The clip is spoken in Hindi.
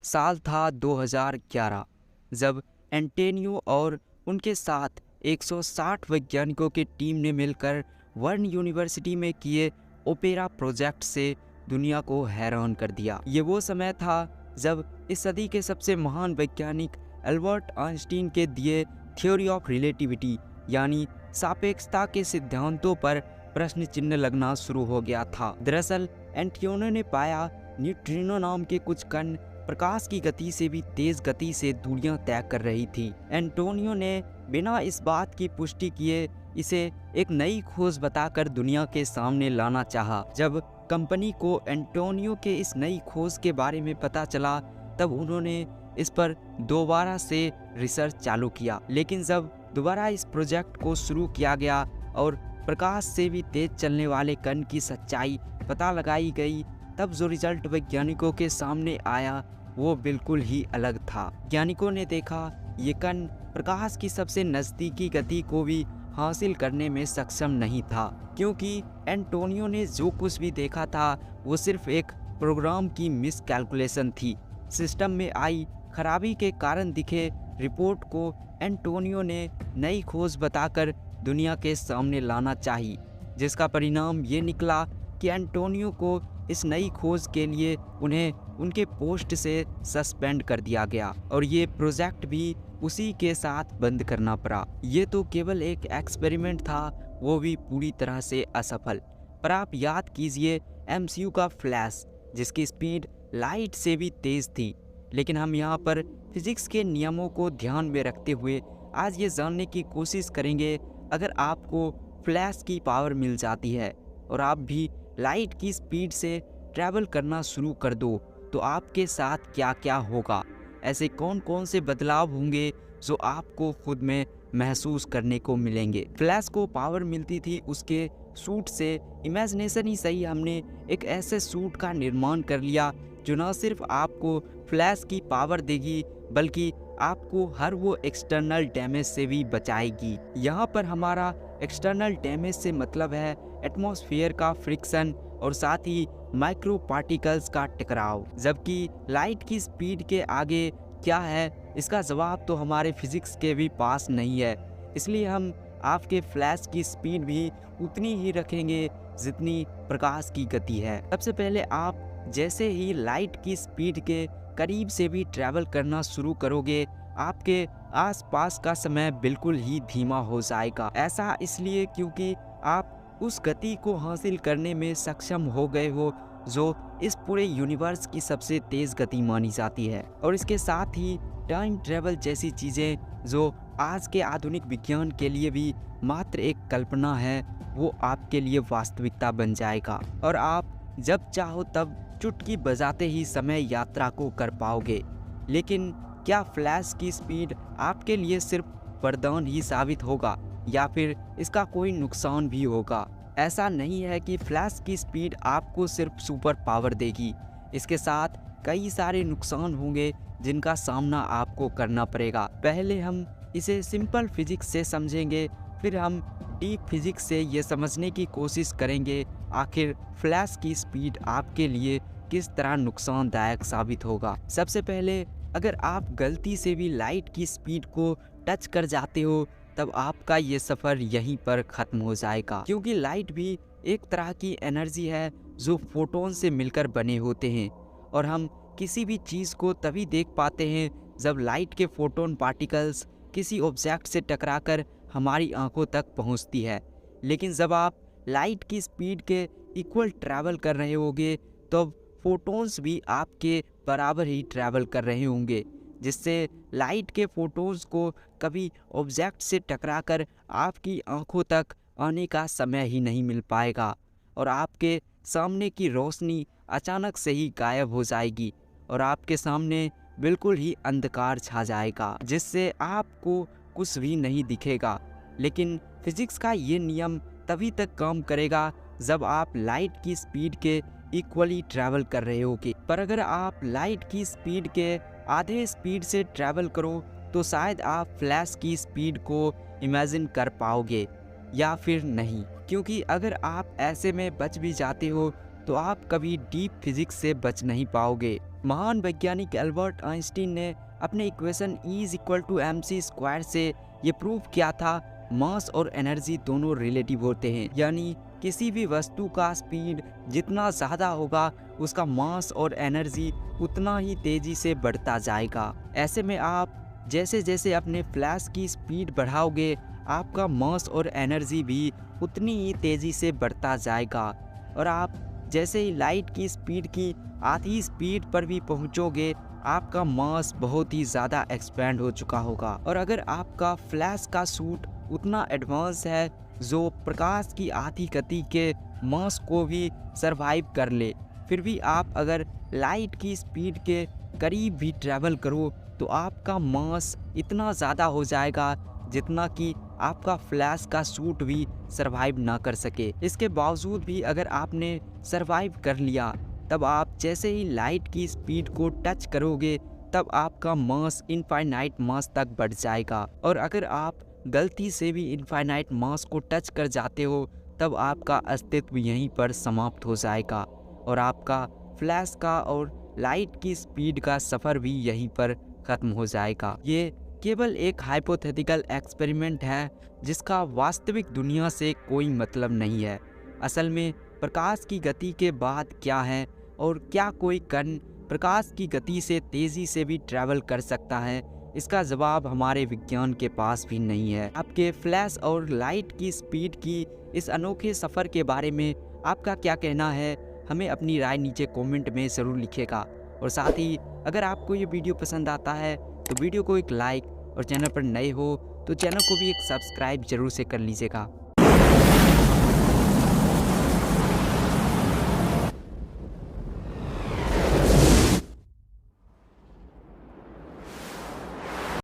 साल था 2011 जब एंटेनियो और उनके साथ 160 वैज्ञानिकों की टीम ने मिलकर वर्न यूनिवर्सिटी में किए ओपेरा प्रोजेक्ट से दुनिया को हैरान कर दिया। ये वो समय था जब इस सदी के सबसे महान वैज्ञानिक एल्बर्ट आइंस्टीन के दिए थ्योरी ऑफ रिलेटिविटी यानी सापेक्षता के सिद्धांतों पर प्रश्न चिन्ह लगना शुरू हो गया था। दरअसल एंटियोनो ने पाया न्यूट्रिनो नाम के कुछ कण प्रकाश की गति से भी तेज गति से दूरियां तय कर रही थी। एंटोनियो ने बिना इस बात की पुष्टि किए इसे एक नई खोज बताकर दुनिया के सामने लाना चाहा। जब कंपनी को एंटोनियो के इस नई खोज के बारे में पता चला तब उन्होंने इस पर दोबारा से रिसर्च चालू किया। लेकिन जब दोबारा इस प्रोजेक्ट को शुरू किया गया और प्रकाश से भी तेज चलने वाले कण की सच्चाई पता लगाई गई तब जो रिजल्ट वैज्ञानिकों के सामने आया वो बिल्कुल ही अलग था। वैज्ञानिकों ने देखा ये कण प्रकाश की सबसे नज़दीकी गति को भी हासिल करने में सक्षम नहीं था, क्योंकि एंटोनियो ने जो कुछ भी देखा था वो सिर्फ एक प्रोग्राम की मिस कैलकुलेशन थी। सिस्टम में आई खराबी के कारण दिखे रिपोर्ट को एंटोनियो ने नई खोज बताकर दुनिया के सामने लाना चाहिए, जिसका परिणाम ये निकला कि एंटोनियो को इस नई खोज के लिए उन्हें उनके पोस्ट से सस्पेंड कर दिया गया और ये प्रोजेक्ट भी उसी के साथ बंद करना पड़ा। ये तो केवल एक एक्सपेरिमेंट था, वो भी पूरी तरह से असफल। पर आप याद कीजिए एमसीयू का फ्लैश जिसकी स्पीड लाइट से भी तेज थी। लेकिन हम यहाँ पर फिजिक्स के नियमों को ध्यान में रखते हुए आज ये जानने की कोशिश करेंगे, अगर आपको फ्लैश की पावर मिल जाती है और आप भी लाइट की स्पीड से ट्रैवल करना शुरू कर दो तो आपके साथ क्या क्या होगा, ऐसे कौन कौन से बदलाव होंगे जो आपको खुद में महसूस करने को मिलेंगे। फ्लैश को पावर मिलती थी उसके सूट से। इमेजिनेशन ही सही, हमने एक ऐसे सूट का निर्माण कर लिया जो न सिर्फ आपको फ्लैश की पावर देगी बल्कि आपको हर वो एक्सटर्नल डैमेज से भी बचाएगी। यहाँ पर हमारा एक्सटर्नल डैमेज से मतलब है एटमॉस्फेयर का फ्रिक्शन और साथ ही माइक्रो पार्टिकल्स का टकराव। जबकि लाइट की स्पीड के आगे क्या है इसका जवाब तो हमारे फिजिक्स के भी पास नहीं है, इसलिए हम आपके फ्लैश की स्पीड भी उतनी ही रखेंगे जितनी प्रकाश की गति है। सबसे पहले आप जैसे ही लाइट की स्पीड के करीब से भी ट्रैवल करना शुरू करोगे आपके आसपास का समय बिल्कुल ही धीमा हो जाएगा। ऐसा इसलिए क्योंकि आप उस गति को हासिल करने में सक्षम हो गए हो जो इस पूरे यूनिवर्स की सबसे तेज़ गति मानी जाती है। और इसके साथ ही टाइम ट्रैवल जैसी चीज़ें जो आज के आधुनिक विज्ञान के लिए भी मात्र एक कल्पना है वो आपके लिए वास्तविकता बन जाएगा और आप जब चाहो तब चुटकी बजाते ही समय यात्रा को कर पाओगे। लेकिन क्या फ्लैश की स्पीड आपके लिए सिर्फ वरदान ही साबित होगा या फिर इसका कोई नुकसान भी होगा? ऐसा नहीं है कि फ्लैश की स्पीड आपको सिर्फ सुपर पावर देगी, इसके साथ कई सारे नुकसान होंगे जिनका सामना आपको करना पड़ेगा। पहले हम इसे सिंपल फिजिक्स से समझेंगे, फिर हम डीप फिजिक्स से ये समझने की कोशिश करेंगे आखिर फ्लैश की स्पीड आपके लिए किस तरह नुकसानदायक साबित होगा। सबसे पहले अगर आप गलती से भी लाइट की स्पीड को टच कर जाते हो तब आपका ये सफ़र यहीं पर ख़त्म हो जाएगा, क्योंकि लाइट भी एक तरह की एनर्जी है जो फोटोन से मिलकर बने होते हैं और हम किसी भी चीज़ को तभी देख पाते हैं जब लाइट के फोटोन पार्टिकल्स किसी ऑब्जेक्ट से टकराकर हमारी आंखों तक पहुंचती है। लेकिन जब आप लाइट की स्पीड के इक्वल ट्रैवल कर रहे होंगे तो फोटोन्स भी आपके बराबर ही ट्रैवल कर रहे होंगे, जिससे लाइट के फोटोन्स को कभी ऑब्जेक्ट से टकराकर आपकी आंखों तक आने का समय ही नहीं मिल पाएगा और आपके सामने की रोशनी अचानक से ही गायब हो जाएगी और आपके सामने बिल्कुल ही अंधकार छा जाएगा जिससे आपको कुछ भी नहीं दिखेगा। लेकिन फिजिक्स का ये नियम तभी तक काम करेगा जब आप लाइट की स्पीड के इक्वली ट्रैवल कर रहे होगे। पर अगर आप लाइट की स्पीड के आधे स्पीड से ट्रैवल करो तो शायद आप फ्लैश की स्पीड को इमेजिन कर पाओगे या फिर नहीं, क्योंकि अगर आप ऐसे में बच भी जाते हो तो आप कभी डीप फिजिक्स से बच नहीं पाओगे। महान वैज्ञानिक एल्बर्ट आइंस्टीन ने अपने इक्वेशन E=mc² से ये प्रूव किया था मास और एनर्जी दोनों रिलेटिव होते हैं, यानी किसी भी वस्तु का स्पीड जितना ज़्यादा होगा उसका मास और एनर्जी उतना ही तेज़ी से बढ़ता जाएगा। ऐसे में आप जैसे जैसे अपने फ्लैश की स्पीड बढ़ाओगे आपका मास और एनर्जी भी उतनी ही तेज़ी से बढ़ता जाएगा, और आप जैसे ही लाइट की स्पीड की आधी स्पीड पर भी पहुंचोगे आपका मास बहुत ही ज़्यादा एक्सपेंड हो चुका होगा। और अगर आपका फ्लैश का सूट उतना एडवांस है जो प्रकाश की आधी गति के मास को भी सरवाइव कर ले, फिर भी आप अगर लाइट की स्पीड के करीब भी ट्रैवल करो तो आपका मास इतना ज़्यादा हो जाएगा जितना कि आपका फ्लैश का सूट भी सरवाइव ना कर सके। इसके बावजूद भी अगर आपने सरवाइव कर लिया तब आप जैसे ही लाइट की स्पीड को टच करोगे तब आपका मास इनफाइनाइट मास तक बढ़ जाएगा, और अगर आप गलती से भी इनफाइनाइट मास को टच कर जाते हो तब आपका अस्तित्व यहीं पर समाप्त हो जाएगा और आपका फ्लैश का और लाइट की स्पीड का सफ़र भी यहीं पर ख़त्म हो जाएगा। ये केवल एक हाइपोथेटिकल एक्सपेरिमेंट है जिसका वास्तविक दुनिया से कोई मतलब नहीं है। असल में प्रकाश की गति के बाद क्या है और क्या कोई कण प्रकाश की गति से तेज़ी से भी ट्रैवल कर सकता है, इसका जवाब हमारे विज्ञान के पास भी नहीं है। आपके फ्लैश और लाइट की स्पीड की इस अनोखे सफ़र के बारे में आपका क्या कहना है, हमें अपनी राय नीचे कमेंट में ज़रूर लिखिएगा। और साथ ही अगर आपको ये वीडियो पसंद आता है तो वीडियो को एक लाइक और चैनल पर नए हो तो चैनल को भी एक सब्सक्राइब जरूर से कर लीजिएगा।